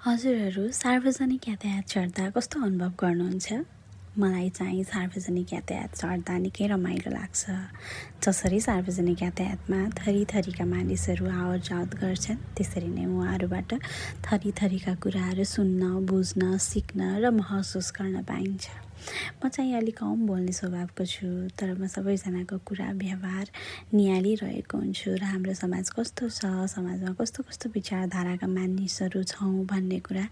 हजुरहरू सार्वजनिक यातायात चढ्दा कस्तो अनुभव गर्नुहुन्छ? मलाई चाहिँ सार्वजनिक यातायात चढ्दा निकै रमाइलो लाग्छ। जसरी सार्वजनिक यातायातमा थरीथरीका मानिसहरू आवत जावत गर्छन्, त्यसरी नै उहाँहरूबाट थरीथरीका कुराहरू सुन्न, बुझ्न, सिक्न र महसुस गर्न पाइन्छ। म चाहिँ अलिक कम बोल्ने स्वभावको छु, तर म सबैजनाको कुरा व्यवहार निहालिरहेको हुन्छु र हाम्रो समाज कस्तो छ, समाजमा कस्तो कस्तो विचारधाराका मानिसहरू छौँ भन्ने कुरा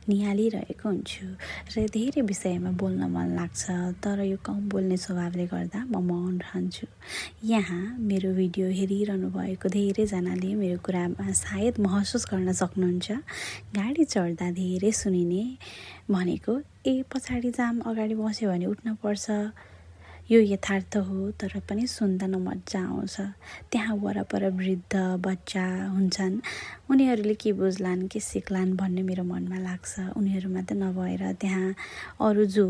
निहालिरहेको हुन्छु र धेरै विषयमा बोल्न मन लाग्छ। तर यो कम बोल्ने स्वभावले गर्दा म मौन रहन्छु। यहाँ मेरो भिडियो हेरिरहनु भएको धेरैजनाले मेरो कुरामा सायद महसुस गर्न सक्नुहुन्छ। गाडी चढ्दा धेरै सुनिने भनेको पछाडि जाम, अगाडि बस्यो भने उठ्न पर्छ। यो यथार्थ हो, तर पनि सुन्दा न मजा आउँछ। त्यहाँ वरपर वृद्ध बच्चा हुन्छन्, उनीहरूले के बुझ्लान् के सिक्लान् भन्ने मेरो मनमा लाग्छ। उनीहरू मात्र नभएर त्यहाँ अरू जो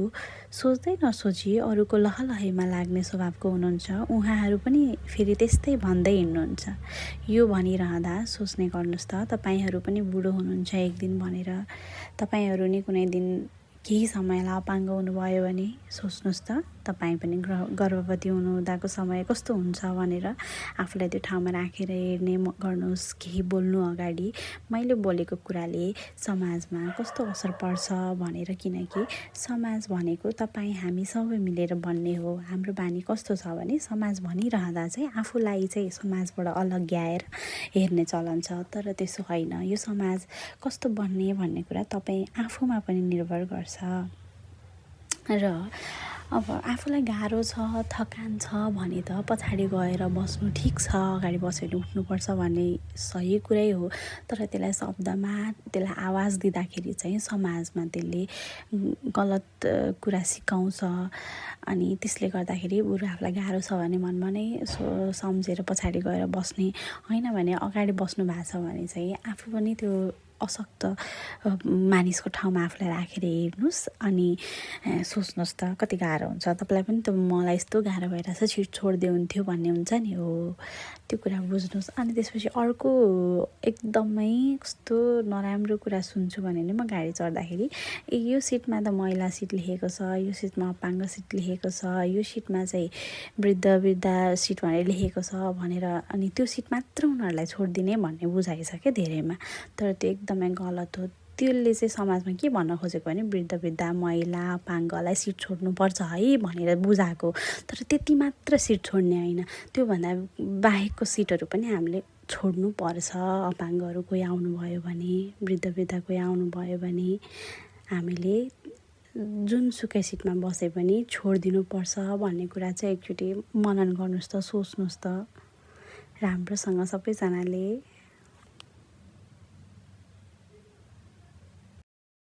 सोच्दै नसोची अरूको लहलहैमा लाग्ने स्वभावको हुनुहुन्छ, उहाँहरू पनि फेरि त्यस्तै भन्दै हिँड्नुहुन्छ। यो भनिरहँदा सोच्ने गर्नुहोस् त, तपाईँहरू पनि बुढो हुनुहुन्छ एक दिन भनेर। तपाईँहरू नि कुनै दिन केही समयलाई अपाङ्ग हुनुभयो भने सोच्नुहोस् त, तपाईँ पनि गर्भवती हुनुहुँदाको समय कस्तो हुन्छ भनेर आफूलाई त्यो ठाउँमा राखेर हेर्ने गर्नुहोस्। केही बोल्नु अगाडि मैले बोलेको कुराले समाजमा कस्तो असर पर्छ भनेर, किनकि समाज भनेको तपाईँ हामी सबै मिलेर बन्ने हो। हाम्रो बानी कस्तो छ भने समाज भनिरहँदा चाहिँ आफूलाई चाहिँ समाजबाट अलग्याएर हेर्ने चलन छ, तर त्यसो होइन। यो समाज कस्तो बन्ने भन्ने कुरा तपाईँ आफूमा पनि निर्भर गर्छ। र अब आफूलाई गाह्रो छ, थकान छ भने त पछाडि गएर बस्नु ठिक छ, अगाडि बस्यो भने उठ्नुपर्छ भन्ने सही कुरै हो। तर त्यसलाई शब्दमा, त्यसलाई आवाज दिँदाखेरि चाहिँ समाजमा त्यसले गलत कुरा सिकाउँछ। अनि त्यसले गर्दाखेरि बरु आफूलाई गाह्रो छ भने मनमा नै सम्झेर पछाडि गएर बस्ने, होइन भने अगाडि बस्नु भएको छ भने चाहिँ आफू पनि त्यो अशक्त मानिसको ठाउँमा आफूलाई राखेर हेर्नुहोस् अनि सोच्नुहोस् त कति गाह्रो हुन्छ। तपाईँलाई पनि त मलाई यस्तो गाह्रो भइरहेछ, छिट छोडिदियो हुन्थ्यो भन्ने हुन्छ नि। हो, त्यो कुरा बुझ्नुहोस्। अनि त्यसपछि अर्को एकदमै कस्तो नराम्रो कुरा सुन्छु भने नि म गाडी चढ्दाखेरि, यो सिटमा त महिला सिट लेखेको छ, यो सिटमा अपाङ्ग सिट लेखेको छ, यो सिटमा चाहिँ वृद्धा सिट भनेर लेखेको छ भनेर, अनि त्यो सिट मात्र उनीहरूलाई छोडिदिने भन्ने बुझाइछ क्या धेरैमा। तर त्यो एकदमै गलत हो। त्यसले चाहिँ समाजमा के भन्न खोजेको भने वृद्ध महिला अपाङ्गलाई सिट छोड्नुपर्छ है भनेर बुझाएको। तर त्यति मात्र सिट छोड्ने होइन, त्योभन्दा बाहेकको सिटहरू पनि हामीले छोड्नु पर्छ। अपाङ्गहरू कोही आउनुभयो भने, वृद्ध कोही आउनुभयो भने हामीले जुनसुकै सिटमा बसे पनि छोडिदिनुपर्छ भन्ने कुरा चाहिँ एकचोटि मनन गर्नुहोस् त, सोच्नुहोस् त राम्रोसँग सबैजनाले।